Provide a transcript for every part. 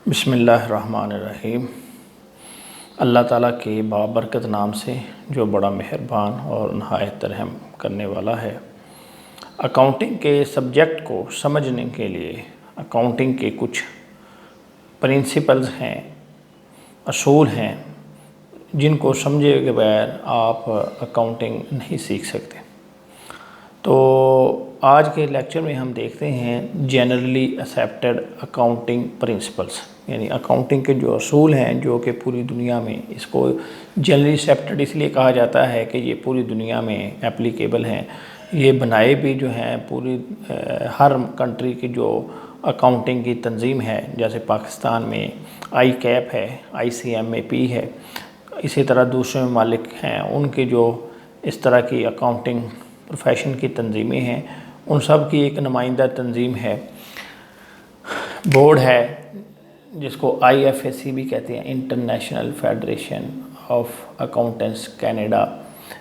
बिस्मिल्लाहिर्रहमानिर्रहीम। अल्लाह ताला के बाबरकत नाम से जो बड़ा मेहरबान और नहायत रहम करने वाला है। अकाउंटिंग के सब्जेक्ट को समझने के लिए अकाउंटिंग के कुछ प्रिंसिपल्स हैं, असूल हैं, जिनको समझे के बगैर आप अकाउंटिंग नहीं सीख सकते। तो आज के लेक्चर में हम देखते हैं जनरली एक्सेप्टेड अकाउंटिंग प्रिंसिपल्स, यानी अकाउंटिंग के जो असूल हैं जो कि पूरी दुनिया में, इसको जनरली एक्सेप्टेड इसलिए कहा जाता है कि ये पूरी दुनिया में एप्लीकेबल हैं। ये बनाए भी जो हैं पूरी हर कंट्री की जो अकाउंटिंग की तंजीम है, जैसे पाकिस्तान में आई कैप है, ICMAP है, इसी तरह दूसरे ममालिक हैं उनके जो इस तरह की अकाउंटिंग प्रोफेशन की तंजीमें हैं, उन सब की एक नुमाइंदा तंजीम है, बोर्ड है जिसको IFAC भी कहते हैं, international federation of accountants Canada.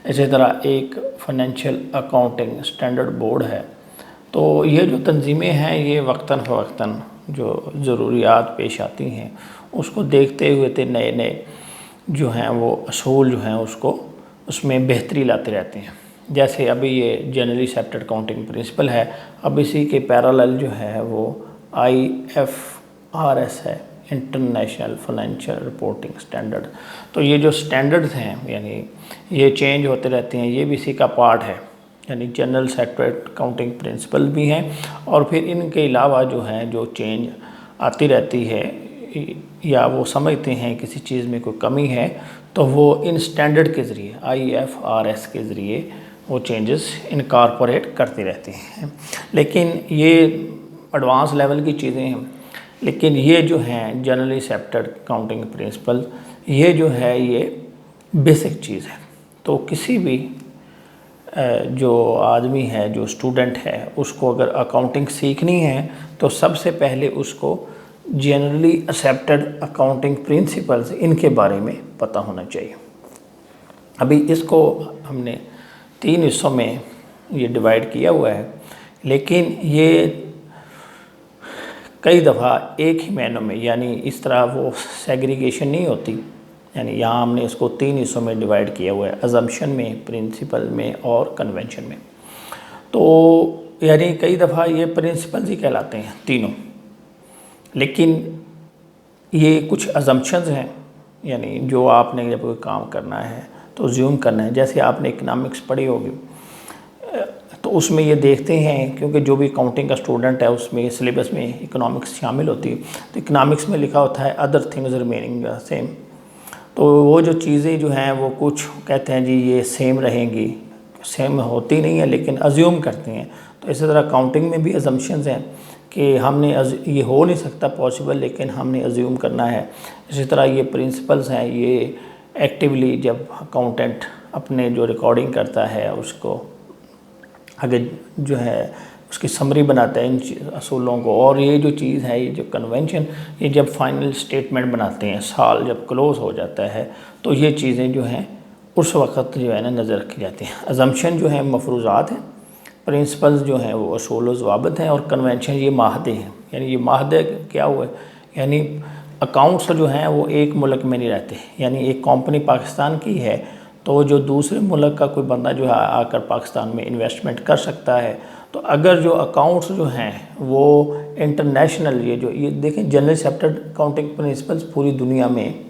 इसी तरह एक फाइनेंशियल अकाउंटिंग स्टैंडर्ड बोर्ड है। तो ये जो तंजीमें हैं ये वक्तन फ़वक्तन जो ज़रूरियात पेश आती हैं उसको देखते हुए नए नए जो हैं वो असूल जो हैं उसको उसमें बेहतरी लाते रहते हैं। जैसे अभी ये जनरली एक्सेप्टेड अकाउंटिंग प्रिंसिपल है, अब इसी के पैरेलल जो है वो IFRS है, इंटरनेशनल फाइनेंशियल रिपोर्टिंग स्टैंडर्ड। तो ये जो स्टैंडर्ड्स हैं यानी ये चेंज होते रहते हैं, ये भी इसी का पार्ट है। यानी जनरल एक्सेप्टेड अकाउंटिंग प्रिंसिपल भी हैं और फिर इनके अलावा जो है जो चेंज आती रहती है या वो समझते हैं किसी चीज़ में कोई कमी है तो वो इन स्टैंडर्ड के ज़रिए IFRS के ज़रिए वो चेंजेस इनकॉर्पोरेट करती रहती हैं। लेकिन ये एडवांस लेवल की चीज़ें हैं, लेकिन ये जो हैं जनरली एक्सेप्टेड अकाउंटिंग प्रिंसिपल ये जो है ये बेसिक चीज़ है। तो किसी भी जो आदमी है, जो स्टूडेंट है, उसको अगर अकाउंटिंग सीखनी है तो सबसे पहले उसको जनरली एक्सेप्टेड अकाउंटिंग प्रिंसिपल्स इनके बारे में पता होना चाहिए। अभी इसको हमने 3 हिस्सों में ये डिवाइड किया हुआ है, लेकिन ये कई दफ़ा एक ही महीनों में यानी इस तरह वो सेग्रीगेशन नहीं होती। यानी यहाँ हमने इसको 3 हिस्सों में डिवाइड किया हुआ है, अजम्पशन में, प्रिंसिपल में और कन्वेंशन में। तो यानी कई दफ़ा ये प्रिंसिपल्स ही कहलाते हैं तीनों, लेकिन ये कुछ अजम्पशंस हैं। यानी जो आपने जब कोई काम करना है तो ज़्यूम करना है। जैसे आपने इकनॉमिक्स पढ़ी होगी तो उसमें ये देखते हैं, क्योंकि जो भी अकाउंटिंग का स्टूडेंट है उसमें सिलेबस में इकनॉमिक्स शामिल होती है, तो इकनॉमिक्स में लिखा होता है अदर थिंग्स रिमेनिंग सेम। तो वो जो चीज़ें जो हैं वो कुछ कहते हैं जी ये सेम रहेंगी, सेम होती नहीं है लेकिन अज्यूम करते हैं। तो इसी तरह अकाउंटिंग में भी अजम्पशंस हैं कि हमने ये हो नहीं सकता पॉसिबल, लेकिन हमने अज्यूम करना है। इसी तरह ये प्रिंसिपल्स हैं, ये एक्टिवली जब अकाउंटेंट अपने जो रिकॉर्डिंग करता है उसको आगे जो है उसकी समरी बनाता है इन असूलों को। और ये जो चीज़ है, ये जो कन्वेंशन, ये जब फाइनल स्टेटमेंट बनाते हैं, साल जब क्लोज़ हो जाता है तो ये चीज़ें जो हैं उस वक़्त जो है ना नज़र रखी जाती हैं। अजम्पशन जो है मफरूज़ात हैं, प्रिंसिपल्स जो हैं वो असूल व ज़वाबित हैं, और कन्वेंशन ये माहदे हैं। यानी ये माहदे क्या हुए, यानी अकाउंट्स जो हैं वो एक मुल्क में नहीं रहते। यानी एक कंपनी पाकिस्तान की है तो जो दूसरे मुल्क का कोई बंदा जो है आकर पाकिस्तान में इन्वेस्टमेंट कर सकता है। तो अगर जो अकाउंट्स जो हैं वो इंटरनेशनल, ये देखें जनरल एक्सेप्टेड अकाउंटिंग प्रिंसिपल्स पूरी दुनिया में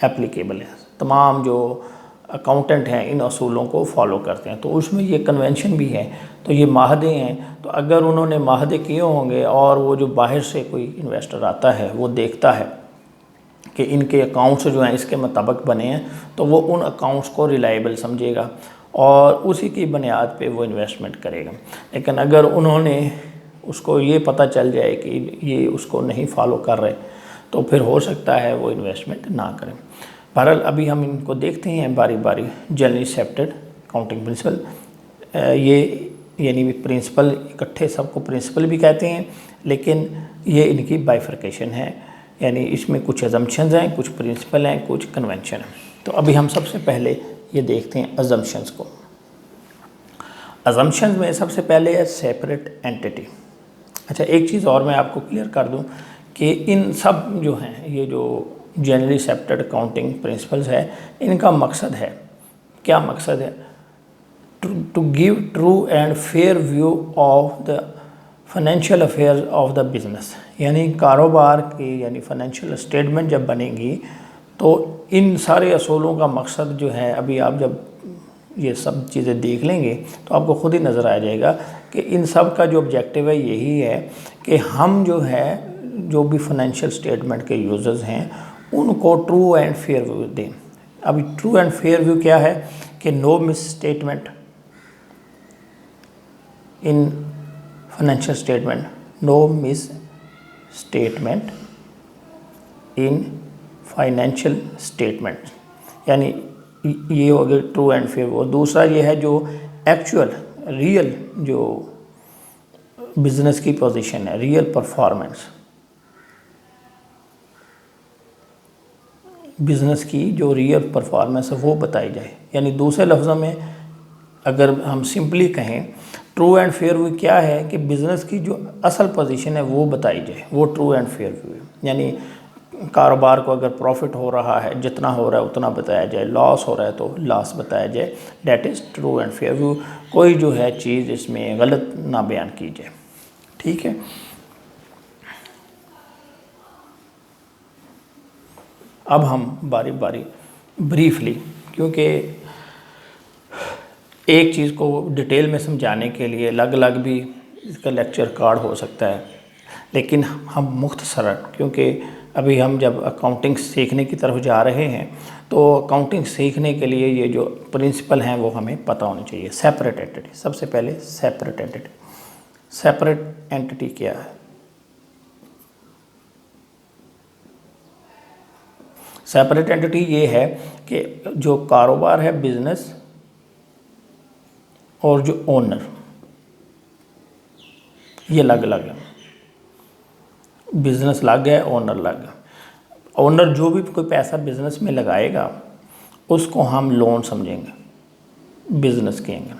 एप्लीकेबल हैं, तमाम जो अकाउंटेंट हैं इन असूलों को फॉलो करते हैं। तो उसमें ये कन्वेंशन भी है, तो ये माहदे हैं। तो अगर उन्होंने माहदे किए होंगे और वो जो बाहर से कोई इन्वेस्टर आता है वो देखता है कि इनके अकाउंट्स जो हैं इसके मुताबिक बने हैं, तो वो उन अकाउंट्स को रिलायबल समझेगा और उसी की बुनियाद पे वो इन्वेस्टमेंट करेगा। लेकिन अगर उन्होंने उसको ये पता चल जाए कि ये उसको नहीं फॉलो कर रहे तो फिर हो सकता है वो इन्वेस्टमेंट ना करें। बहरहाल अभी हम इनको देखते हैं बारी बारी। जनरली एक्सेप्टेड अकाउंटिंग प्रिंसिपल, ये यानी प्रिंसिपल इकट्ठे सबको प्रिंसिपल भी कहते हैं, लेकिन ये इनकी बाइफर्केशन है। यानी इसमें कुछ अजम्पशंस हैं, कुछ प्रिंसिपल हैं, कुछ कन्वेंशन हैं। तो अभी हम सबसे पहले ये देखते हैं अजम्पशंस को। अजम्पशंस में सबसे पहले है सेपरेट एंटिटी। अच्छा, एक चीज़ और मैं आपको क्लियर कर दूं कि इन सब जो हैं, ये जो जनरली एक्सेप्टेड अकाउंटिंग प्रिंसिपल्स है, इनका मकसद है, क्या मकसद है? To give true and fair view of the financial affairs of the business. यानी कारोबार की, यानी फाइनेंशियल स्टेटमेंट जब बनेंगी तो इन सारे असूलों का मकसद जो है, अभी आप जब ये सब चीज़ें देख लेंगे तो आपको खुद ही नज़र आ जाएगा कि इन सब का जो ऑब्जेक्टिव है यही है कि हम जो है, जो भी फाइनेंशियल स्टेटमेंट के यूज़र्स हैं उनको ट्रू एंड फेयर व्यू दें। अभी ट्रू एंड फेयर व्यू क्या है कि no misstatement in financial statement, no misstatement in financial statement, यानी ये हो गया ट्रू एंड फेयर। और दूसरा ये है जो एक्चुअल रियल जो बिज़नेस की पोजीशन है, रियल परफॉर्मेंस, बिज़नेस की जो रियल परफॉर्मेंस है वो बताई जाए। यानी दूसरे लफ्ज़ों में अगर हम सिंपली कहें, ट्रू एंड फेयर व्यू क्या है कि बिज़नेस की जो असल पोजीशन है वो बताई जाए, वो ट्रू एंड फेयर व्यू है। यानी कारोबार को अगर प्रॉफिट हो रहा है, जितना हो रहा है उतना बताया जाए, लॉस हो रहा है तो लॉस बताया जाए, that is true and fair view. कोई जो है चीज़ इसमें गलत ना बयान की जाए, ठीक है। अब हम बारी बारी ब्रीफली, क्योंकि एक चीज़ को डिटेल में समझाने के लिए अलग अलग भी इसका लेक्चर कार्ड हो सकता है, लेकिन हम मुख्तसरन, क्योंकि अभी हम जब अकाउंटिंग सीखने की तरफ जा रहे हैं तो अकाउंटिंग सीखने के लिए ये जो प्रिंसिपल हैं वो हमें पता होनी चाहिए। सेपरेट एंटिटी, सबसे पहले सेपरेट एंटिटी। सेपरेट एंटिटी क्या है? सेपरेट एंटिटी ये है कि जो कारोबार है, बिजनेस, और जो ओनर, ये अलग अलग है। बिजनेस अलग है, ओनर अलग है। ओनर जो भी कोई पैसा बिजनेस में लगाएगा उसको हम लोन समझेंगे, बिजनेस के अंदर।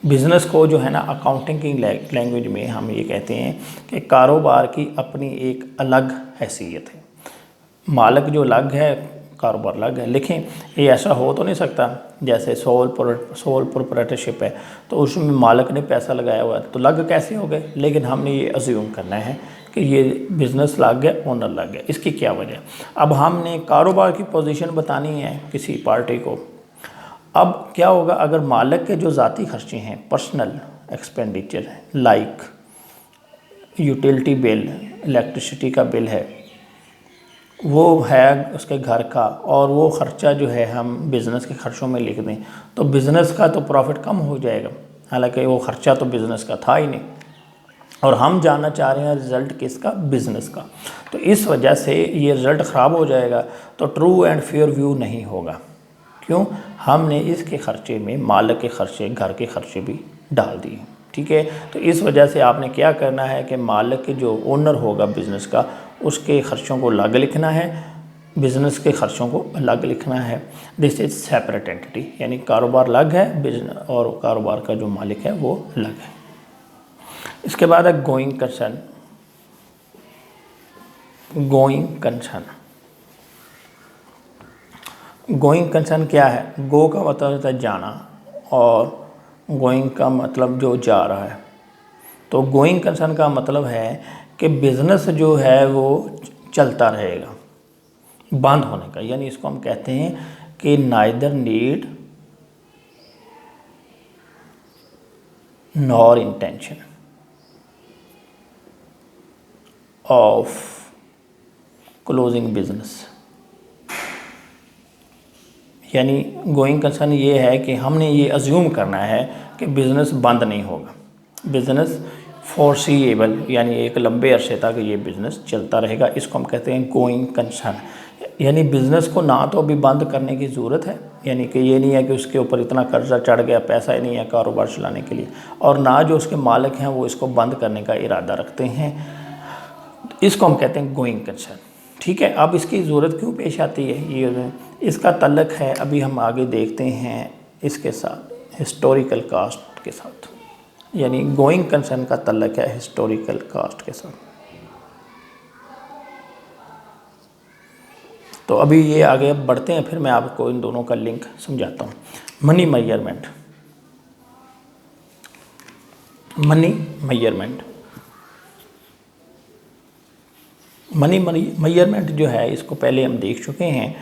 बिजनेस को जो है ना, अकाउंटिंग की लैंग्वेज में हम ये कहते हैं कि कारोबार की अपनी एक अलग हैसियत है। मालिक जो अलग है, कारोबार अलग है। लेकिन ये ऐसा हो तो नहीं सकता, जैसे सोल प्रोप्राइटरशिप है तो उसमें मालिक ने पैसा लगाया हुआ है तो अलग कैसे हो गए? लेकिन हमने ये अज्यूम करना है कि ये बिज़नेस अलग है, ओनर अलग है। इसकी क्या वजह? अब हमने कारोबार की पोजीशन बतानी है किसी पार्टी को। अब क्या होगा, अगर मालिक के जो ज़ाती खर्चे हैं, personal expenditure, like utility bill, electricity का बिल है, वो है उसके घर का, और वो ख़र्चा जो है हम बिज़नेस के ख़र्चों में लिख दें तो बिज़नेस का तो प्रॉफिट कम हो जाएगा, हालांकि वो ख़र्चा तो बिज़नेस का था ही नहीं, और हम जानना चाह रहे हैं रिज़ल्ट किसका? बिज़नेस का। तो इस वजह से ये रिज़ल्ट ख़राब हो जाएगा, तो ट्रू एंड फेयर व्यू नहीं होगा। क्यों? हमने इसके ख़र्चे में मालिक के ख़र्चे, घर के ख़र्चे भी डाल दिए, ठीक है। तो इस वजह से आपने क्या करना है कि मालिक के जो ओनर होगा बिज़नेस का, उसके ख़र्चों को अलग लिखना है, बिज़नेस के ख़र्चों को अलग लिखना है। दिस इज़ सेपरेट एंटिटी, यानी कारोबार अलग है, बिजनेस और कारोबार का जो मालिक है वो अलग है। इसके बाद है going concern. Going concern, going concern क्या है? गो का मतलब होता है जाना, और गोइंग का मतलब जो जा रहा है। तो गोइंग कंसर्न का मतलब है कि बिज़नेस जो है वो चलता रहेगा, बंद होने का। यानी इसको हम कहते हैं कि neither need nor intention of closing business. यानी गोइंग कंसर्न ये है कि हमने ये अज्यूम करना है कि बिज़नेस बंद नहीं होगा, बिज़नेस फोर्सीएबल, यानी एक लंबे अरसे तक ये बिज़नेस चलता रहेगा। इसको हम कहते हैं गोइंग कंसर्न। यानी बिज़नेस को ना तो अभी बंद करने की ज़रूरत है, यानी कि ये नहीं है कि उसके ऊपर इतना कर्जा चढ़ गया, पैसा ही नहीं है कारोबार चलाने के लिए, और ना जो उसके मालिक हैं वो इसको बंद करने का इरादा रखते हैं। इसको हम कहते हैं गोइंग कंसर्न, ठीक है। अब इसकी ज़रूरत क्यों पेश आती है, ये इसका तल्लक है, अभी हम आगे देखते हैं इसके साथ, हिस्टोरिकल कास्ट के साथ। यानी गोइंग कंसर्न का तल्लक है हिस्टोरिकल कास्ट के साथ। तो अभी ये आगे बढ़ते हैं, फिर मैं आपको इन दोनों का लिंक समझाता हूँ। Money measurement, money measurement, money measurement जो है इसको पहले हम देख चुके हैं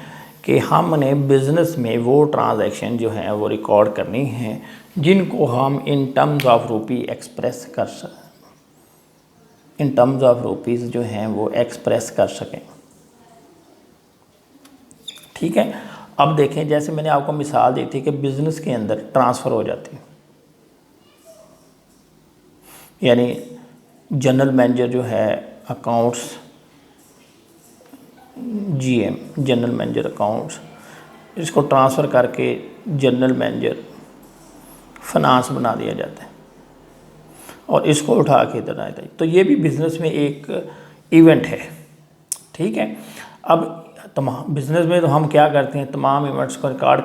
कि हमने बिज़नेस में वो ट्रांजैक्शन जो है वो रिकॉर्ड करनी है जिनको हम इन टर्म्स ऑफ रुपी एक्सप्रेस कर सकें, इन टर्म्स ऑफ रुपीज़ जो हैं वो एक्सप्रेस कर सकें। ठीक है। अब देखें, जैसे मैंने आपको मिसाल दी थी कि बिज़नेस के अंदर ट्रांसफ़र हो जाती है, यानी जनरल मैनेजर जो है accounts, GM general manager accounts, इसको ट्रांसफ़र करके जनरल मैनेजर फाइनेंस बना दिया जाता है और इसको उठा के इधर आया। तो ये भी बिज़नेस में एक इवेंट है। ठीक है। अब तमाम बिज़नेस में तो हम क्या करते हैं, तमाम इवेंट्स को रिकॉर्ड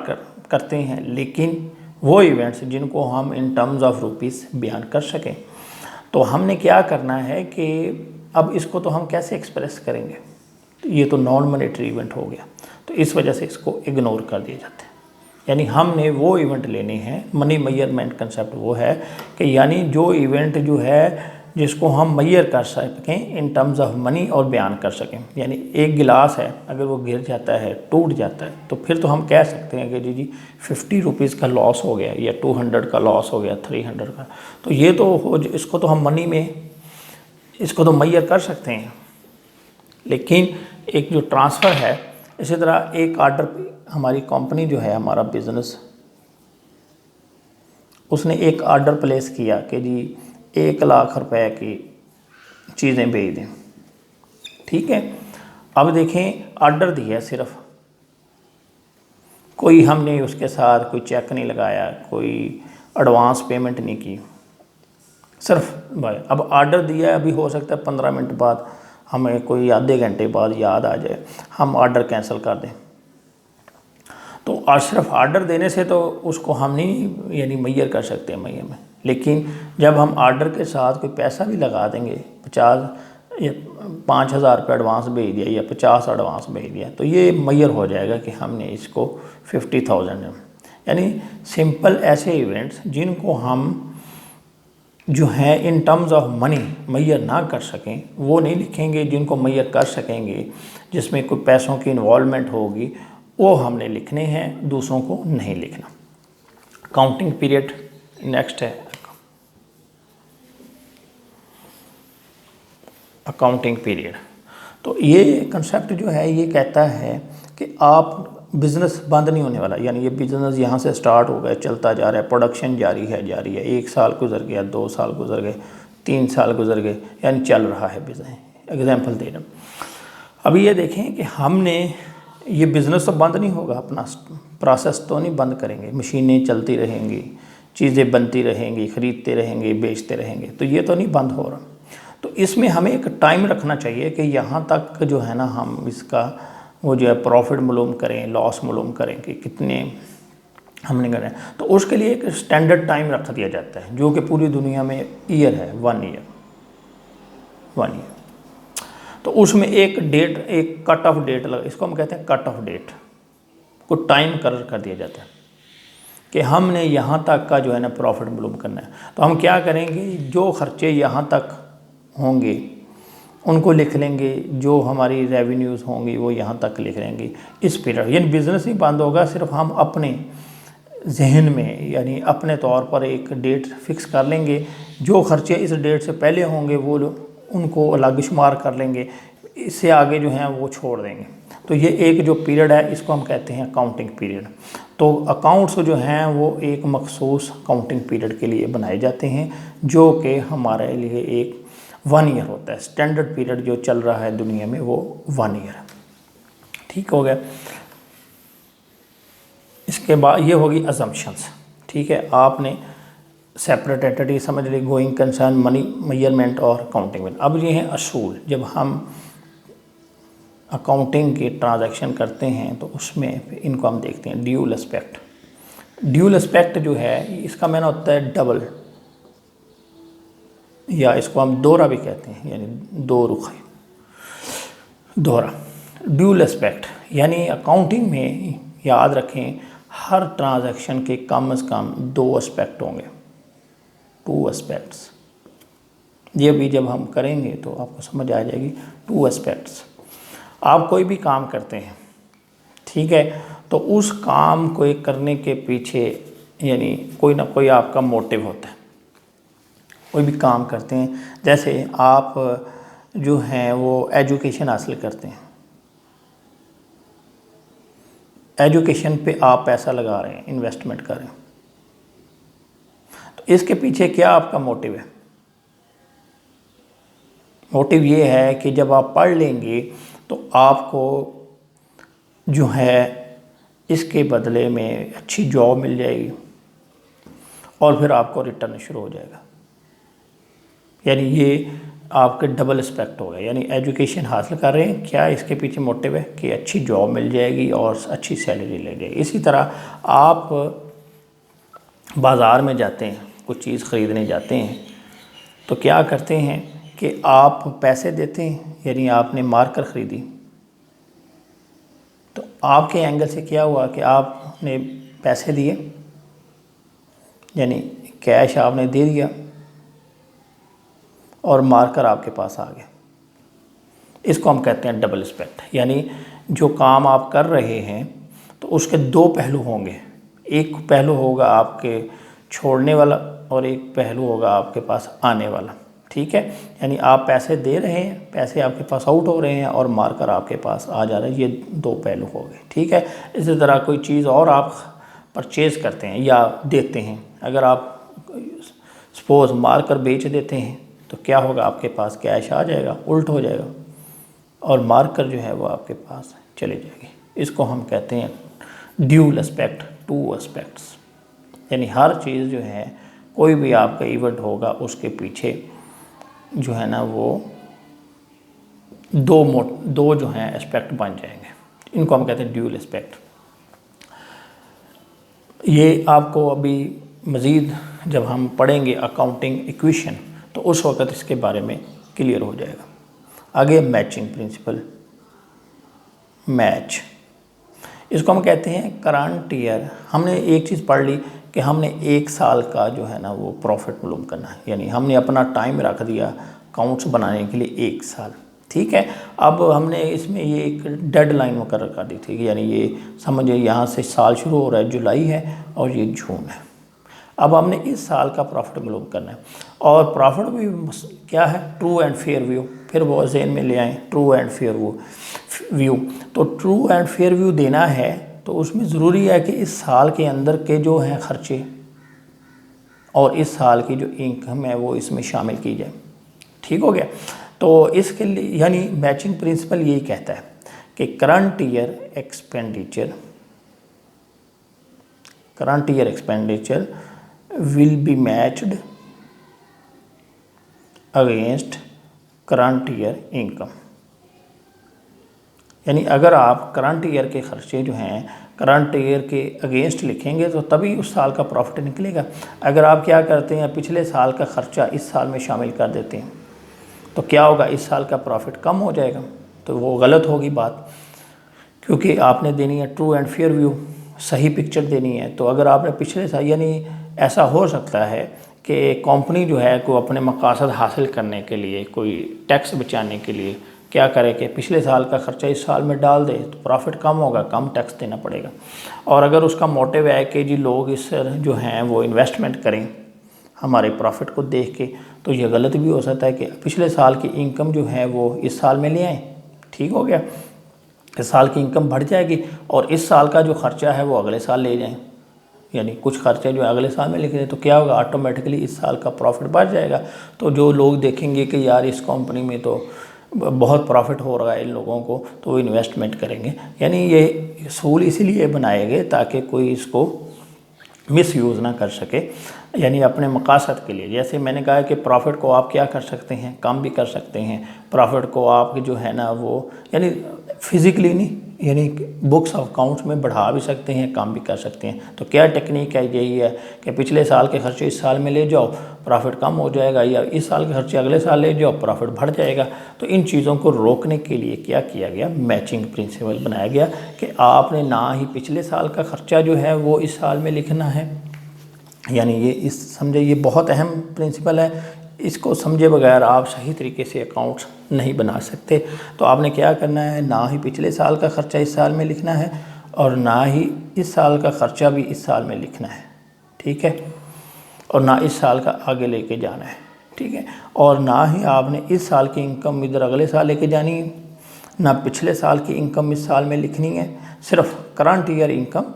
करते हैं, लेकिन वो इवेंट्स जिनको हम इन टर्म्स ऑफ रुपीज़ बयान कर सकें, तो हमने क्या करना है कि अब इसको तो हम कैसे एक्सप्रेस करेंगे, तो ये तो नॉन मॉनेटरी इवेंट हो गया, तो इस वजह से इसको इग्नोर कर दिया जाता है। यानी हमने वो इवेंट लेने हैं, मनी मेजरमेंट कंसेप्ट वो है कि यानी जो इवेंट जो है जिसको हम मेजर कर सकें इन टर्म्स ऑफ मनी और बयान कर सकें। यानी एक गिलास है, अगर वो गिर जाता है, टूट जाता है, तो फिर तो हम कह सकते हैं कि जी 50 रुपीज़ का लॉस हो गया या 200 का लॉस हो गया, 300 का, तो ये तो इसको तो हम मनी में इसको तो मेजर कर सकते हैं। लेकिन एक जो ट्रांसफ़र है, इसी तरह एक ऑर्डर, हमारी कंपनी जो है, हमारा बिज़नेस, उसने एक ऑर्डर प्लेस किया कि जी 1 लाख रुपए की चीज़ें भेज दें। ठीक है। अब देखें, ऑर्डर दिया सिर्फ, कोई हमने उसके साथ कोई चेक नहीं लगाया, कोई एडवांस पेमेंट नहीं की, सिर्फ भाई अब ऑर्डर दिया है। अभी हो सकता है 15 मिनट बाद हमें कोई आधे घंटे बाद याद आ जाए, हम ऑर्डर कैंसिल कर दें। तो और सिर्फ ऑर्डर देने से तो उसको हम नहीं यानी मेजर कर सकते हैं महीने में, लेकिन जब हम ऑर्डर के साथ कोई पैसा भी लगा देंगे, 50 या 5,000 रुपये एडवांस भेज दिया या 50 एडवांस भेज दिया, तो ये मेजर हो जाएगा कि हमने इसको 50,000। यानी सिंपल ऐसे इवेंट्स जिनको हम जो है in terms of money measure ना कर सकें वो नहीं लिखेंगे, जिनको मेजर कर सकेंगे, जिसमें कोई पैसों की इन्वॉल्वमेंट होगी, वो हमने लिखने हैं, दूसरों को नहीं लिखना। काउंटिंग पीरियड नेक्स्ट है, अकाउंटिंग पीरियड। तो ये कंसेप्ट जो है ये कहता है कि आप बिज़नेस बंद नहीं होने वाला, यानी ये बिज़नेस यहाँ से स्टार्ट हो गया, चलता जा रहा है, प्रोडक्शन जारी है 1 साल गुजर गया, 2 साल गुजर गए, 3 साल गुजर गए, यानी चल रहा है बिज़नेस। एग्जांपल दे रहा हूँ। अभी ये देखें कि हमने ये बिज़नेस तो बंद नहीं होगा, अपना प्रोसेस तो नहीं बंद करेंगे, मशीनें चलती रहेंगी, चीज़ें बनती रहेंगी, ख़रीदते रहेंगे, बेचते रहेंगे, तो ये तो नहीं बंद हो रहा। तो इसमें हमें एक टाइम रखना चाहिए कि यहाँ तक जो है ना हम इसका वो जो है प्रॉफिट मालूम करें, लॉस मालूम करें कि कितने हमने करें। तो उसके लिए एक स्टैंडर्ड टाइम रख दिया जाता है जो कि पूरी दुनिया में ईयर है, 1 ईयर। तो उसमें एक डेट, एक कट ऑफ डेट लगा, इसको हम कहते हैं कट ऑफ डेट, को टाइम कर दिया जाता है कि हमने यहाँ तक का जो है ना प्रॉफिट मालूम करना है। तो हम क्या करेंगे, जो खर्चे यहाँ तक होंगे उनको लिख लेंगे, जो हमारी रेवेन्यूज़ होंगी वो यहाँ तक लिख लेंगे इस पीरियड। यानी बिज़नेस नहीं बंद होगा, सिर्फ हम अपने जहन में यानी अपने तौर पर एक डेट फिक्स कर लेंगे, जो खर्चे इस डेट से पहले होंगे वो उनको अलग शुमार कर लेंगे, इससे आगे जो हैं वो छोड़ देंगे। तो ये एक जो पीरियड है इसको हम कहते हैं अकाउंटिंग पीरियड। तो अकाउंट्स जो हैं वो एक मखसूस अकाउंटिंग पीरियड के लिए बनाए जाते हैं, जो कि हमारे लिए एक 1 ईयर होता है। स्टैंडर्ड पीरियड जो चल रहा है दुनिया में वो 1 ईयर है। ठीक हो गया। इसके बाद ये होगी अजम्पशंस। ठीक है, आपने सेपरेट एंटिटी समझ ली, गोइंग कंसर्न, मनी मेजरमेंट और अकाउंटिंग में। अब ये हैं असूल। जब हम अकाउंटिंग के ट्रांजैक्शन करते हैं तो उसमें इनको हम देखते हैं ड्यूल एस्पेक्ट। ड्यूल एस्पेक्ट जो है इसका माने होता है डबल, या इसको हम दोहरा भी कहते हैं, यानी दो रुख, दोहरा। ड्यूल एस्पेक्ट यानी अकाउंटिंग में याद रखें हर ट्रांजैक्शन के कम से कम 2 एस्पेक्ट होंगे, 2 एस्पेक्ट्स। ये भी जब हम करेंगे तो आपको समझ आ जाएगी 2 एस्पेक्ट्स। आप कोई भी काम करते हैं, ठीक है, तो उस काम को करने के पीछे यानी कोई ना कोई आपका मोटिव होता है। कोई भी काम करते हैं, जैसे आप जो हैं वो एजुकेशन हासिल करते हैं, एजुकेशन पे आप पैसा लगा रहे हैं, इन्वेस्टमेंट कर रहे हैं, तो इसके पीछे क्या आपका मोटिव है? मोटिव ये है कि जब आप पढ़ लेंगे तो आपको जो है इसके बदले में अच्छी जॉब मिल जाएगी और फिर आपको रिटर्न शुरू हो जाएगा। यानी ये आपके डबल एस्पेक्ट हो गए, यानी एजुकेशन हासिल कर रहे हैं, क्या इसके पीछे मोटिव है कि अच्छी जॉब मिल जाएगी और अच्छी सैलरी ले जाएगी। इसी तरह आप बाज़ार में जाते हैं, कुछ चीज़ ख़रीदने जाते हैं, तो क्या करते हैं कि आप पैसे देते हैं, यानी आपने मार्कर ख़रीदी, तो आपके एंगल से क्या हुआ कि आपने पैसे दिए, यानी कैश आपने दे दिया और मार्कर आपके पास आ गया। इसको हम कहते हैं डबल एस्पेक्ट। यानी जो काम आप कर रहे हैं तो उसके 2 पहलू होंगे, एक पहलू होगा आपके छोड़ने वाला और एक पहलू होगा आपके पास आने वाला, ठीक है। यानी आप पैसे दे रहे हैं, पैसे आपके पास आउट हो रहे हैं और मार्कर आपके पास आ जा रहा है, ये 2 पहलू हो गए, ठीक है। इसी तरह कोई चीज़ और आप परचेज़ करते हैं या देते हैं, अगर आप सपोज़ मार्कर बेच देते हैं तो क्या होगा, आपके पास कैश आ जाएगा, उल्ट हो जाएगा और मार्कर जो है वो आपके पास चले जाएगी। इसको हम कहते हैं ड्यूल एस्पेक्ट, 2 एस्पेक्ट्स। यानी हर चीज़ जो है, कोई भी आपका इवेंट होगा उसके पीछे जो है ना वो 2 जो हैं एस्पेक्ट बन जाएंगे। इनको हम कहते हैं ड्यूल एस्पेक्ट। ये आपको अभी मज़ीद जब हम पढ़ेंगे अकाउंटिंग इक्वेशन तो उस वक़्त इसके बारे में क्लियर हो जाएगा। आगे मैचिंग प्रिंसिपल, मैच, इसको हम कहते हैं करंट ईयर। हमने एक चीज़ पढ़ ली कि हमने 1 साल का जो है ना वो प्रॉफिट मालूम करना है, यानी हमने अपना टाइम रख दिया अकाउंट्स बनाने के लिए 1 साल, ठीक है। अब हमने इसमें ये एक डेडलाइन मुकर्रर कर दी थी, यानी ये समझिए यहाँ से साल शुरू हो रहा है, जुलाई है और ये जून है। अब हमने इस साल का प्रॉफिट मालूम करना है और प्रॉफिट भी क्या है, ट्रू एंड फेयर व्यू। फिर वो ज़हन में ले आएँ ट्रू एंड फेयर व्यू। तो ट्रू एंड फेयर व्यू देना है तो उसमें ज़रूरी है कि इस साल के अंदर के जो हैं खर्चे और इस साल की जो इनकम है वो इसमें शामिल की जाए, ठीक हो गया। तो इसके लिए यानी मैचिंग प्रिंसिपल यही कहता है कि current year expenditure will be matched against current year income. यानी अगर आप करंट ईयर के खर्चे जो हैं करंट ईयर के अगेंस्ट लिखेंगे तो तभी उस साल का प्रॉफिट निकलेगा। अगर आप क्या करते हैं, पिछले साल का खर्चा इस साल में शामिल कर देते हैं तो क्या होगा, इस साल का प्रॉफिट कम हो जाएगा। तो वो गलत होगी बात, क्योंकि आपने देनी है ट्रू एंड फेयर व्यू, सही पिक्चर देनी है। तो अगर आपने पिछले साल, यानी ऐसा हो सकता है कि कंपनी जो है को अपने मकासद हासिल करने के लिए, कोई टैक्स बचाने के लिए क्या करे कि पिछले साल का खर्चा इस साल में डाल दे तो प्रॉफिट कम होगा, कम टैक्स देना पड़ेगा। और अगर उसका मोटिव है कि जी लोग इस जो हैं वो इन्वेस्टमेंट करें हमारे प्रॉफिट को देख के, तो ये गलत भी हो सकता है कि पिछले साल की इनकम जो है वो इस साल में ले आएँ, ठीक हो गया। इस साल की इनकम बढ़ जाएगी और इस साल का जो खर्चा है वो अगले साल ले जाएँ, यानी कुछ खर्चे जो अगले साल में लिख दें तो क्या होगा, ऑटोमेटिकली इस साल का प्रॉफिट बढ़ जाएगा। तो जो लोग देखेंगे कि यार इस कंपनी में तो बहुत प्रॉफिट हो रहा है इन लोगों को, तो वो इन्वेस्टमेंट करेंगे। यानी ये असूल इसीलिए बनाए गए ताकि कोई इसको मिसयूज़ ना कर सके। यानी अपने मकासद के लिए। जैसे मैंने कहा कि प्रॉफिट को आप क्या कर सकते हैं, कम भी कर सकते हैं। प्रॉफिट को आप जो है ना वो यानी फिज़िकली नहीं, यानी बुक्स ऑफ अकाउंट्स में बढ़ा भी सकते हैं, कम भी कर सकते हैं। तो क्या टेक्निक है, यही है कि पिछले साल के खर्चे इस साल में ले जाओ, प्रॉफिट कम हो जाएगा, या इस साल के खर्चे अगले साल ले जाओ, प्रॉफिट बढ़ जाएगा। तो इन चीज़ों को रोकने के लिए क्या किया गया, मैचिंग प्रिंसिपल बनाया गया कि आपने ना ही पिछले साल का खर्चा जो है वो इस साल में लिखना है, यानी ये इस समझे, ये बहुत अहम प्रिंसिपल है। इसको समझे बगैर आप सही तरीके से अकाउंट्स नहीं बना सकते। तो आपने क्या करना है, ना ही पिछले साल का खर्चा इस साल में लिखना है और ना ही इस साल का खर्चा भी इस साल में लिखना है, ठीक है, और ना इस साल का आगे लेके जाना है, ठीक है। और ना ही आपने इस साल की इनकम इधर अगले साल लेके जानी है, ना पिछले साल की इनकम इस साल में लिखनी है। सिर्फ करंट ईयर इनकम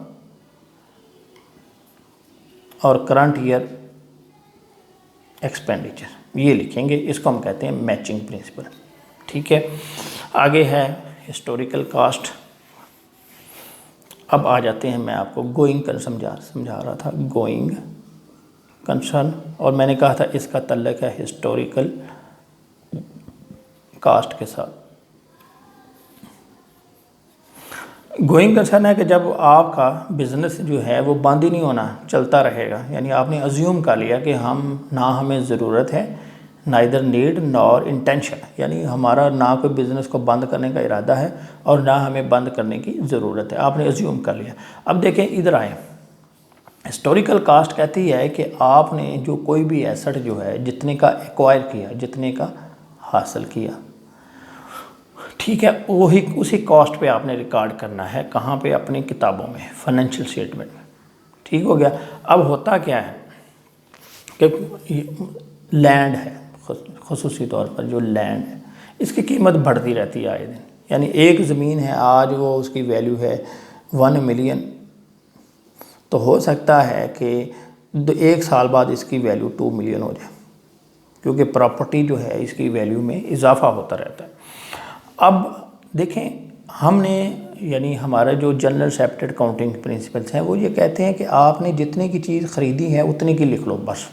और करंट ईयर एक्सपेंडिचर ये लिखेंगे। इसको हम कहते हैं मैचिंग प्रिंसिपल, ठीक है। आगे है हिस्टोरिकल कास्ट। अब आ जाते हैं, मैं आपको गोइंग कंसर्न समझा रहा था, गोइंग कंसर्न, और मैंने कहा था इसका तल्लुक है हिस्टोरिकल कास्ट के साथ। गोइंग कंसर्न है कि जब आपका बिज़नेस जो है वो बंद ही नहीं होना, चलता रहेगा। यानी आपने अज्यूम कर लिया कि हम ना हमें ज़रूरत है, नाइदर नीड नॉर इंटेंशन, यानी हमारा ना कोई बिज़नेस को बंद करने का इरादा है और ना हमें बंद करने की ज़रूरत है, आपने अज्यूम कर लिया। अब देखें इधर आए, हिस्टोरिकल कास्ट कहती है कि आपने जो कोई भी एसेट जो है जितने का एक्वायर किया, जितने का हासिल किया, ठीक है, वही उसी कॉस्ट पे आपने रिकॉर्ड करना है। कहाँ पे, अपनी किताबों में, फाइनेंशियल स्टेटमेंट में, ठीक हो गया। अब होता क्या है कि लैंड है, ख़ुसूसी तौर पर जो लैंड है इसकी कीमत बढ़ती रहती है आए दिन। यानी एक ज़मीन है आज वो उसकी वैल्यू है 1 मिलियन, तो हो सकता है कि 1 साल बाद इसकी वैल्यू 2 मिलियन हो जाए, क्योंकि प्रॉपर्टी जो है इसकी वैल्यू में इजाफा होता रहता है। अब देखें, हमने यानी हमारा जो जनरल एक्सेप्टेड अकाउंटिंग प्रिंसिपल्स हैं वो ये कहते हैं कि आपने जितने की चीज़ ख़रीदी है उतने की लिख लो बस,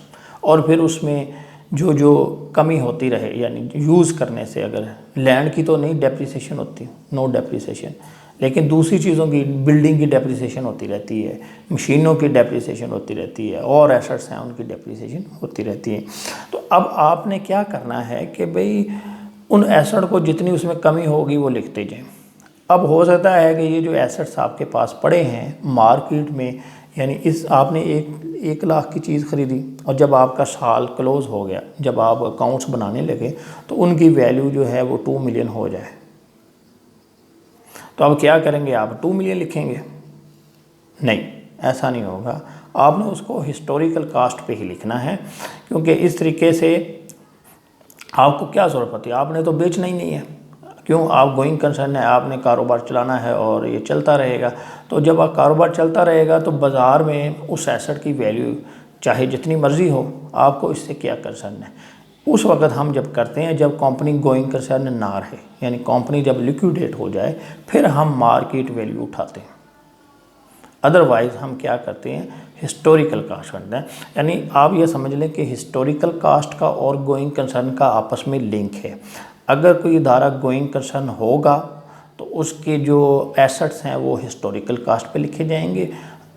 और फिर उसमें जो जो कमी होती रहे, यानी यूज़ करने से, अगर लैंड की तो नहीं डेप्रिसिएशन होती, नो डेप्रिसिएशन, लेकिन दूसरी चीज़ों की, बिल्डिंग की डेप्रिसिएशन होती रहती है, मशीनों की डेप्रिसिएशन होती रहती है, और एसेट्स हैं उनकी डेप्रिसिएशन होती रहती है। तो अब आपने क्या करना है कि भाई उन एसेट को जितनी उसमें कमी होगी वो लिखते जाएं। अब हो सकता है कि ये जो एसेट्स आपके पास पड़े हैं मार्केट में, यानी इस आपने 1 लाख की चीज़ ख़रीदी और जब आपका साल क्लोज़ हो गया, जब आप अकाउंट्स बनाने लगे तो उनकी वैल्यू जो है वो 2 मिलियन हो जाए, तो अब क्या करेंगे, आप 2 मिलियन लिखेंगे? नहीं, ऐसा नहीं होगा। आपने उसको हिस्टोरिकल कास्ट पे ही लिखना है, क्योंकि इस तरीके से आपको क्या ज़रूरत होती है, आपने तो बेचना ही नहीं है। क्यों, आप गोइंग कंसर्न है, आपने कारोबार चलाना है और ये चलता रहेगा। तो जब आप कारोबार चलता रहेगा तो बाज़ार में उस एसेट की वैल्यू चाहे जितनी मर्ज़ी हो, आपको इससे क्या कंसर्न है। उस वक्त हम जब करते हैं जब कंपनी गोइंग कंसर्न ना रहे, यानी कंपनी जब लिक्विडेट हो जाए, फिर हम मार्केट वैल्यू उठाते हैं। अदरवाइज़ हम क्या करते हैं, हिस्टोरिकल कास्ट करते हैं। यानी आप ये समझ लें कि हिस्टोरिकल कास्ट का और गोइंग कंसर्न का आपस में लिंक है। अगर कोई इदारा गोइंग कंसर्न होगा तो उसके जो एसेट्स हैं वो हिस्टोरिकल कास्ट पे लिखे जाएंगे।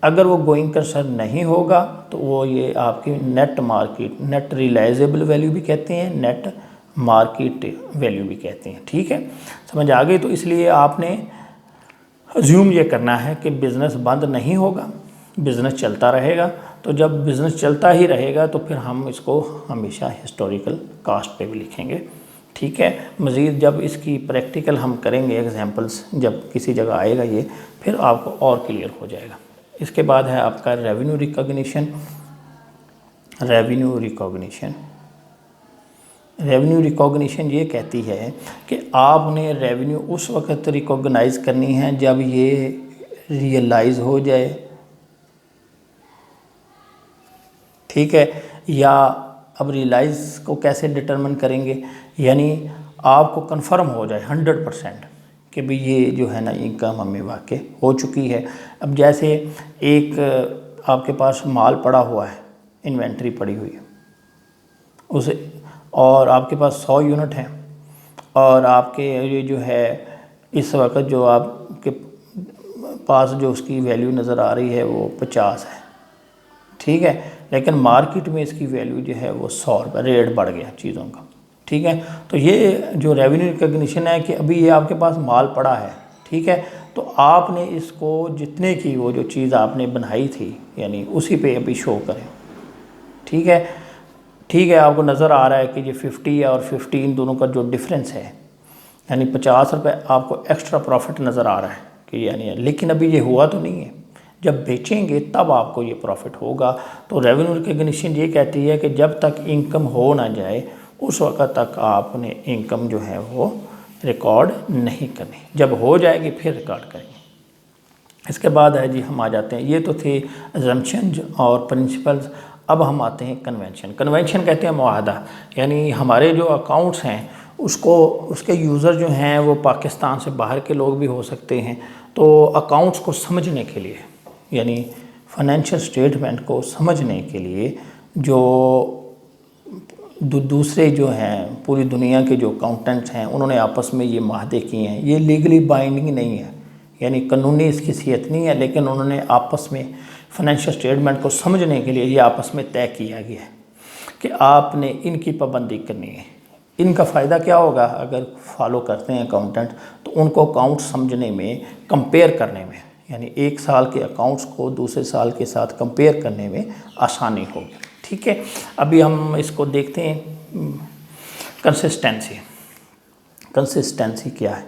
अगर वो गोइंग कंसर्न नहीं होगा तो वो ये आपकी net market, net realisable value भी कहते हैं, नेट मार्केट वैल्यू भी कहते हैं, ठीक है, समझ आ गई। तो इसलिए आपने अज्यूम ये करना है कि बिज़नेस बंद नहीं होगा, बिज़नेस चलता रहेगा। तो जब बिज़नेस चलता ही रहेगा तो फिर हम इसको हमेशा हिस्टोरिकल कास्ट पे भी लिखेंगे, ठीक है। मज़ीद जब इसकी प्रैक्टिकल हम करेंगे, एग्जांपल्स जब किसी जगह आएगा ये, फिर आपको और क्लियर हो जाएगा। इसके बाद है आपका रेवेन्यू रिकॉग्निशन। रेवेन्यू रिकॉग्निशन ये कहती है कि आपने रेवेन्यू उस वक्त रिकॉग्नाइज़ करनी है जब ये रियलाइज़ हो जाए, ठीक है। या अब रियलाइज़ को कैसे डिटरमिन करेंगे, यानी आपको कंफर्म हो जाए 100% कि भाई ये जो है ना इनकम हमें वाक़ई हो चुकी है। अब जैसे एक आपके पास माल पड़ा हुआ है, इन्वेंट्री पड़ी हुई है उसे, और आपके पास 100 यूनिट हैं और आपके ये जो है इस वक्त जो आपके पास जो उसकी वैल्यू नज़र आ रही है वो 50 है, ठीक है, लेकिन मार्केट में इसकी वैल्यू जो है वो 100 रुपये, रेट बढ़ गया चीज़ों का, ठीक है। तो ये जो रेवेन्यू रिकग्निशन है कि अभी ये आपके पास माल पड़ा है, ठीक है, तो आपने इसको जितने की वो जो चीज़ आपने बनाई थी यानी उसी पे अभी शो करें, ठीक है। ठीक है, आपको नज़र आ रहा है कि ये 50 और 15 दोनों का जो डिफरेंस है यानी 50 रुपये आपको एक्स्ट्रा प्रॉफिट नज़र आ रहा है कि यानी, लेकिन अभी ये हुआ तो नहीं है, जब बेचेंगे तब आपको ये प्रॉफिट होगा। तो रेवेन्यू रिकग्निशन ये कहती है कि जब तक इनकम हो ना जाए उस वक्त तक आपने इनकम जो है वो रिकॉर्ड नहीं करनी, जब हो जाएगी फिर रिकॉर्ड करेंगे। इसके बाद है जी हम आ जाते हैं, ये तो थे अजम्पशन और प्रिंसिपल्स। अब हम आते हैं कन्वेंशन। कन्वेंशन कहते हैं मुआहदा, यानी हमारे जो अकाउंट्स हैं उसको, उसके यूज़र जो हैं वो पाकिस्तान से बाहर के लोग भी हो सकते हैं, तो अकाउंट्स को समझने के लिए यानी फाइनेंशियल स्टेटमेंट को समझने के लिए जो दूसरे जो हैं पूरी दुनिया के जो अकाउंटेंट्स हैं उन्होंने आपस में ये माहदे किए हैं। ये लीगली बाइंडिंग नहीं है यानी कानूनी इसकी हैसियत नहीं है, लेकिन उन्होंने आपस में फाइनेंशियल स्टेटमेंट को समझने के लिए ये आपस में तय किया गया है कि आपने इनकी पाबंदी करनी है। इनका फ़ायदा क्या होगा अगर फॉलो करते हैं अकाउंटेंट, तो उनको अकाउंट समझने में, कंपेयर करने में, यानी एक साल के अकाउंट्स को दूसरे साल के साथ कंपेयर करने में आसानी होगी, ठीक है। अभी हम इसको देखते हैं कंसिस्टेंसी। कंसिस्टेंसी क्या है?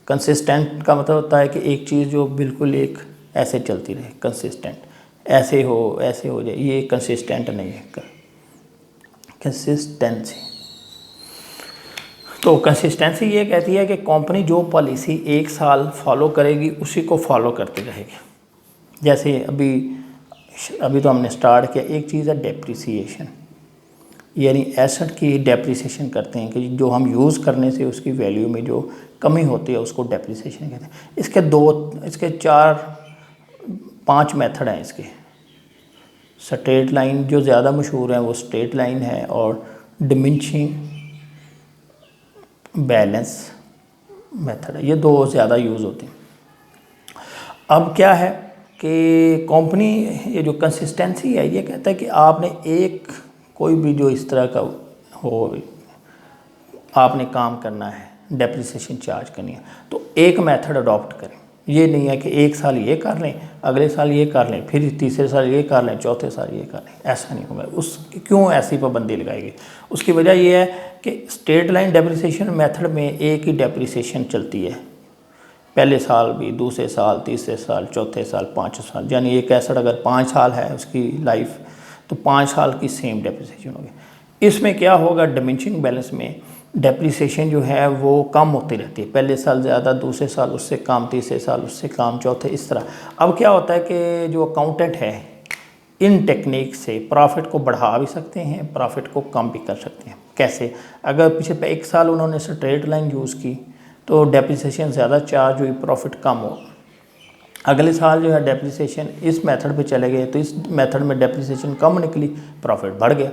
कंसिस्टेंट का मतलब होता है कि एक चीज़ जो बिल्कुल एक ऐसे चलती रहे, कंसिस्टेंट, ऐसे हो जाए, ये कंसिस्टेंट नहीं है कंसिस्टेंसी। तो कंसिस्टेंसी ये कहती है कि कंपनी जो पॉलिसी एक साल फॉलो करेगी उसी को फॉलो करती रहेगी। जैसे अभी तो हमने स्टार्ट किया, एक चीज़ है डेप्रिसिएशन, यानी एसेट की डेप्रिसिएशन करते हैं कि जो हम यूज़ करने से उसकी वैल्यू में जो कमी होती है उसको डेप्रिसिएशन कहते हैं। इसके 4-5 मेथड हैं इसके। स्ट्रेट लाइन जो ज़्यादा मशहूर है वो स्ट्रेट लाइन है, और डिमिनिशिंग बैलेंस मेथड है, ये दो ज़्यादा यूज़ होते हैं। अब क्या है कि कंपनी, ये जो कंसिस्टेंसी है ये कहता है कि आपने एक कोई भी जो इस तरह का हो आपने काम करना है, डेप्रिसिएशन चार्ज करनी है, तो एक मेथड अडॉप्ट करें। ये नहीं है कि एक साल ये कर लें, अगले साल ये कर लें, फिर तीसरे साल ये कर लें, चौथे साल ये कर लें, ऐसा नहीं होगा। क्यों ऐसी पाबंदी लगाएगी? उसकी वजह ये है कि स्ट्रेट लाइन डेप्रिसिएशन मेथड में एक ही डेप्रिसिएशन चलती है, पहले साल भी, दूसरे साल, तीसरे साल, चौथे साल, 5 साल, यानी एक एसेट अगर 5 साल है उसकी लाइफ, तो 5 साल की सेम डेप्रिसिएशन होगी। इसमें क्या होगा, डिमिनिशिंग बैलेंस में डेप्रिसिएशन जो है वो कम होती रहती है, पहले साल ज़्यादा, दूसरे साल उससे कम, तीसरे साल उससे कम, चौथे, इस तरह। अब क्या होता है कि जो अकाउंटेंट है इन टेक्निक से प्रॉफिट को बढ़ा भी सकते हैं, प्रॉफिट को कम भी कर सकते हैं। कैसे? अगर पिछले 1 साल उन्होंने स्ट्रेट लाइन यूज़ की तो डेप्रिसिएशन ज़्यादा चार्ज हुई, प्रॉफिट कम हो। अगले साल जो है डेप्रिसिएशन इस मेथड पे चले गए तो इस मेथड में डेप्रिसिएशन कम निकली, प्रॉफिट बढ़ गया।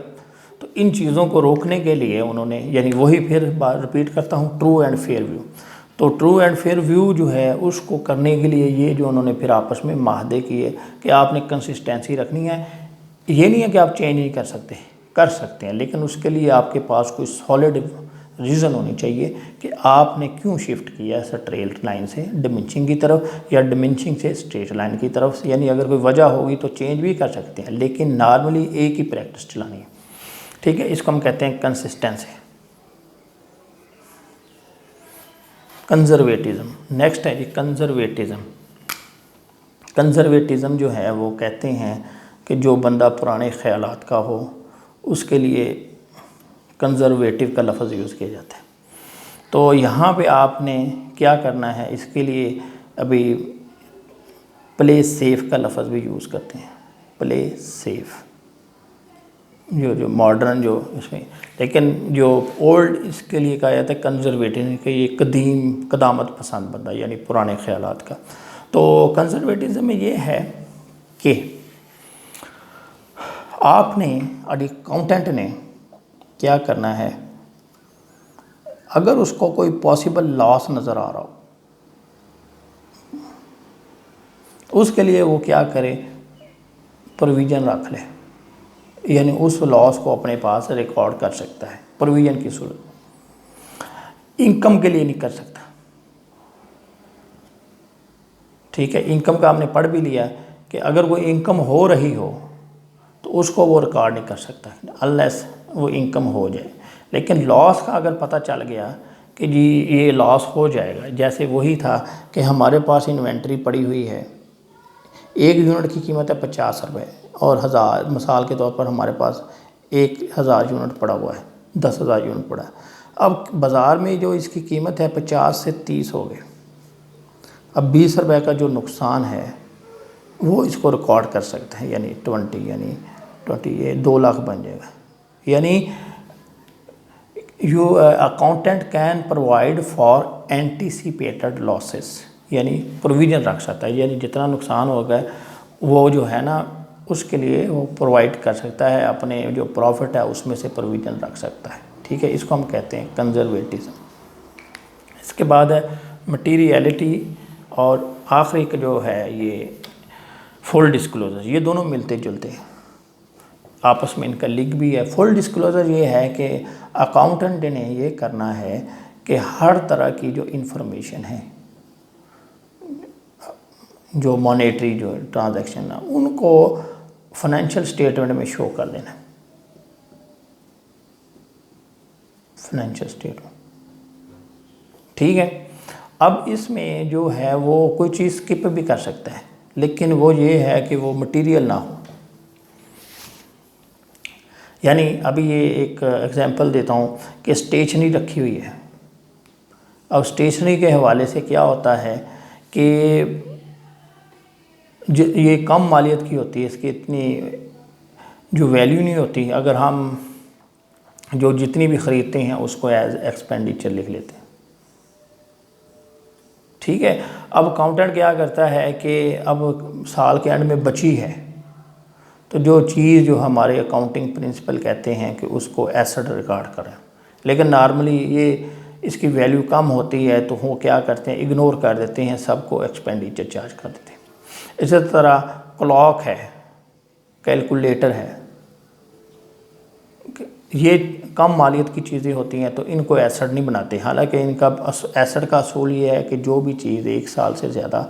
तो इन चीज़ों को रोकने के लिए उन्होंने, यानी वही फिर बार रिपीट करता हूँ, ट्रू एंड फेयर व्यू। तो ट्रू एंड फेयर व्यू जो है उसको करने के लिए ये जो उन्होंने फिर आपस में माहदे किए कि आपने कंसिस्टेंसी रखनी है। ये नहीं है कि आप चेंज नहीं कर सकते, कर सकते हैं, लेकिन उसके लिए आपके पास कोई सॉलिड रीज़न होनी चाहिए कि आपने क्यों शिफ्ट किया स्ट्रेट लाइन से डिमिनिशिंग की तरफ या डिमिनिशिंग से स्ट्रेट लाइन की तरफ। यानी अगर कोई वजह होगी तो चेंज भी कर सकते हैं, लेकिन नॉर्मली एक ही प्रैक्टिस चलानी है, ठीक है। इसको हम कहते हैं कंसिस्टेंसी। कंजर्वेटिज्म नेक्स्ट है जी, कंजर्वेटिज्म। कंजर्वेटिज्म जो है वो कहते हैं कि जो बंदा पुराने ख्यालात का हो उसके लिए कंजर्वेटिव का लफ्ज़ यूज़ किया जाता है। तो यहाँ पे आपने क्या करना है, इसके लिए अभी प्ले सेफ का लफ्ज़ भी यूज़ करते हैं, प्ले सेफ, जो मॉडर्न जो इसमें, लेकिन जो ओल्ड इसके लिए कहा जाता है कंजर्वेटिव, कि ये कदामत पसंद बंदा, यानी पुराने ख्यालात का। तो कंजर्वेटिज्म में ये है कि आपने अकाउंटेंट ने क्या करना है, अगर उसको कोई पॉसिबल लॉस नज़र आ रहा हो, उसके लिए वो क्या करे, प्रोविज़न रख ले, यानी उस लॉस को अपने पास रिकॉर्ड कर सकता है प्रोविज़न की सूरत। इनकम के लिए नहीं कर सकता, ठीक है। इनकम का हमने पढ़ भी लिया कि अगर कोई इनकम हो रही हो तो उसको वो रिकॉर्ड नहीं कर सकता अनलेस वो इनकम हो जाए। लेकिन लॉस का अगर पता चल गया कि जी ये लॉस हो जाएगा, जैसे वही था कि हमारे पास इन्वेंट्री पड़ी हुई है, 1 यूनिट की कीमत है 50 रुपये और 1000, मिसाल के तौर पर हमारे पास 1000 यूनिट पड़ा हुआ है, 10,000 यूनिट पड़ा है। अब बाज़ार में जो इसकी कीमत है 50 से 30 हो गए, अब 20 रुपये का जो नुकसान है वो इसको रिकॉर्ड कर सकते हैं, यानी 20 ये 2 लाख बन जाएगा। यानी you accountant can provide for anticipated losses, यानी प्रोविज़न रख सकता है, यानी जितना नुकसान होगा वो जो है ना उसके लिए वो प्रोवाइड कर सकता है, अपने जो प्रॉफिट है उसमें से प्रोविज़न रख सकता है, ठीक है। इसको हम कहते हैं कंजर्वेटिज्म। इसके बाद है मटीरियलिटी और आखिरी का जो है ये फुल डिस्क्लोज़र। ये दोनों मिलते जुलते हैं, आपस में इनका लिंक भी है। फुल डिस्क्लोज़र ये है कि अकाउंटेंट ने ये करना है कि हर तरह की जो इंफॉर्मेशन है, जो मॉनेटरी जो ट्रांजैक्शन है, उनको फाइनेंशियल स्टेटमेंट में शो कर देना, फाइनेंशियल स्टेटमेंट, ठीक है। अब इसमें जो है वो कोई चीज़ स्किप भी कर सकता है, लेकिन वो ये है कि वो मटेरियल ना हो। यानी अभी ये एक एग्जांपल देता हूँ कि स्टेशनरी रखी हुई है। अब स्टेशनरी के हवाले से क्या होता है कि ये कम मालियत की होती है, इसकी इतनी जो वैल्यू नहीं होती। अगर हम जो जितनी भी ख़रीदते हैं उसको एज एक्सपेंडिचर लिख लेते हैं, ठीक है। अब अकाउंटेंट क्या करता है कि अब साल के एंड में बची है तो जो चीज़ जो हमारे अकाउंटिंग प्रिंसिपल कहते हैं कि उसको एसेट रिकॉर्ड करें, लेकिन नॉर्मली ये इसकी वैल्यू कम होती है तो वो क्या करते हैं, इग्नोर कर देते हैं, सबको एक्सपेंडिचर चार्ज कर देते हैं। इसी तरह क्लॉक है, कैलकुलेटर है, ये कम मालियत की चीज़ें होती हैं तो इनको एसेट नहीं बनाते। हालांकि इनका एसेट का असूल ये है कि जो भी चीज़ 1 साल से ज़्यादा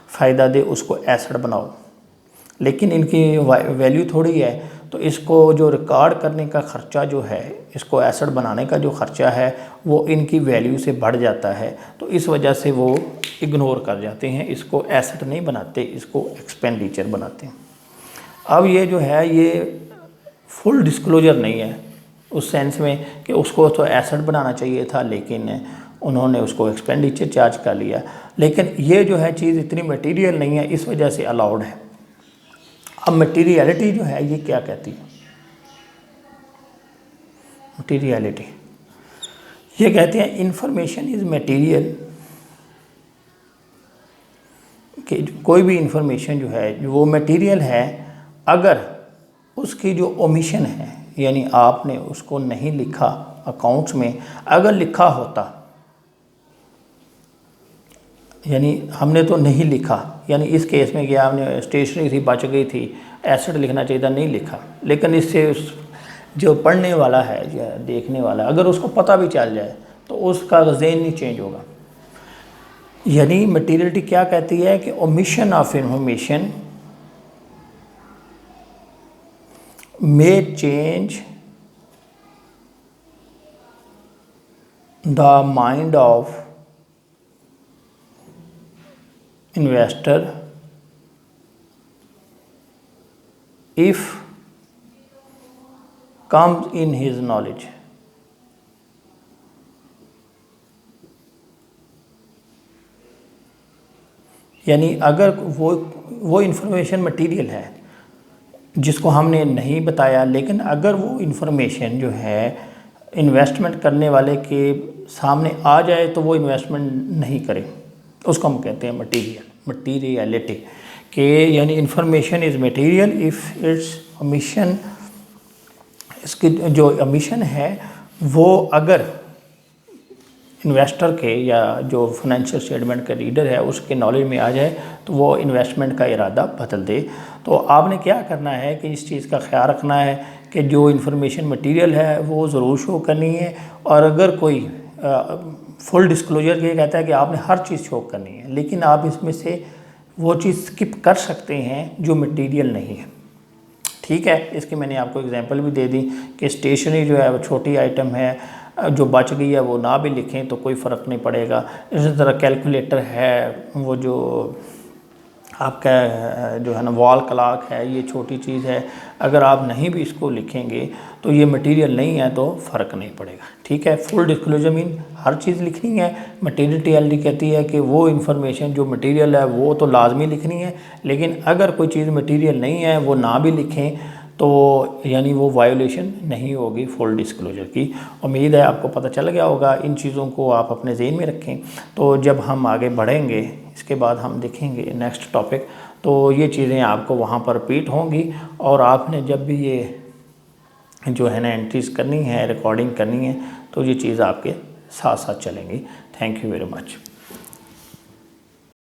फ़ायदा दे उसको एसेट बनाओ, लेकिन इनकी वैल्यू थोड़ी है तो इसको जो रिकॉर्ड करने का ख़र्चा जो है, इसको एसेट बनाने का जो ख़र्चा है वो इनकी वैल्यू से बढ़ जाता है, तो इस वजह से वो इग्नोर कर जाते हैं, इसको एसेट नहीं बनाते, इसको एक्सपेंडिचर बनाते हैं। अब ये जो है ये फुल डिस्क्लोजर नहीं है उस सेंस में कि उसको तो एसेट बनाना चाहिए था लेकिन उन्होंने उसको एक्सपेंडिचर चार्ज कर लिया, लेकिन ये जो है चीज़ इतनी मटेरियल नहीं है, इस वजह से अलाउड है। अब मटीरियलिटी जो है ये क्या कहती है, मटीरियलिटी ये कहते हैं इंफॉर्मेशन इज़ मटीरियल, कि कोई भी इंफॉर्मेशन जो है वो मटीरियल है अगर उसकी जो ओमिशन है, यानी आपने उसको नहीं लिखा अकाउंट्स में, अगर लिखा होता, यानी हमने तो नहीं लिखा, यानी इस केस में क्या आपने स्टेशनरी थी बच गई थी, एसेट लिखना चाहिए था, नहीं लिखा, लेकिन इससे जो पढ़ने वाला है या देखने वाला अगर उसको पता भी चल जाए तो उसका ज़हन नहीं चेंज होगा। यानी मटीरियलिटी क्या कहती है कि omission of information may change the mind of investor if comes in his knowledge। यानी अगर वो इंफॉर्मेशन मटेरियल है जिसको हमने नहीं बताया, लेकिन अगर वो इन्फॉर्मेशन जो है इन्वेस्टमेंट करने वाले के सामने आ जाए तो वो इन्वेस्टमेंट नहीं करे, उसको हम कहते हैं मटीरियलिटी, कि यानी information is material if it's omission इसकी जो एमिशन है वो अगर इन्वेस्टर के या जो फाइनेंशियल स्टेटमेंट का रीडर है उसके नॉलेज में आ जाए तो वो इन्वेस्टमेंट का इरादा बदल दे। तो आपने क्या करना है कि इस चीज़ का ख्याल रखना है कि जो इन्फॉर्मेशन मटेरियल है वो ज़रूर शो करनी है, और अगर कोई फुल डिस्क्लोजर ये कहता है कि आपने हर चीज़ शो करनी है, लेकिन आप इसमें से वो चीज़ स्किप कर सकते हैं जो मटेरियल नहीं है। ठीक है, इसकी मैंने आपको एग्जांपल भी दे दी कि स्टेशनरी जो है वो छोटी आइटम है, जो बच गई है वो ना भी लिखें तो कोई फ़र्क नहीं पड़ेगा। इसी तरह कैलकुलेटर है, वो जो आपका जो है ना वॉल क्लॉक है, ये छोटी चीज़ है, अगर आप नहीं भी इसको लिखेंगे तो ये मटेरियल नहीं है तो फ़र्क नहीं पड़ेगा। ठीक है, फुल डिस्क्लोजर मीन हर चीज़ लिखनी है। मटेरियलिटी कहती है कि वो इन्फॉर्मेशन जो मटेरियल है वो तो लाजमी लिखनी है, लेकिन अगर कोई चीज़ मटेरियल नहीं है वो ना भी लिखें तो यानी वो वायोलेशन नहीं होगी फुल डिस्क्लोजर की। उम्मीद है आपको पता चल गया होगा। इन चीज़ों को आप अपने ज़हन में रखें, तो जब हम आगे बढ़ेंगे इसके बाद हम देखेंगे नेक्स्ट टॉपिक, तो ये चीज़ें आपको वहाँ पर रिपीट होंगी, और आपने जब भी ये जो है ना एंट्रीज़ करनी है, रिकॉर्डिंग करनी है, तो ये चीज़ आपके साथ साथ चलेंगी। Thank you very much.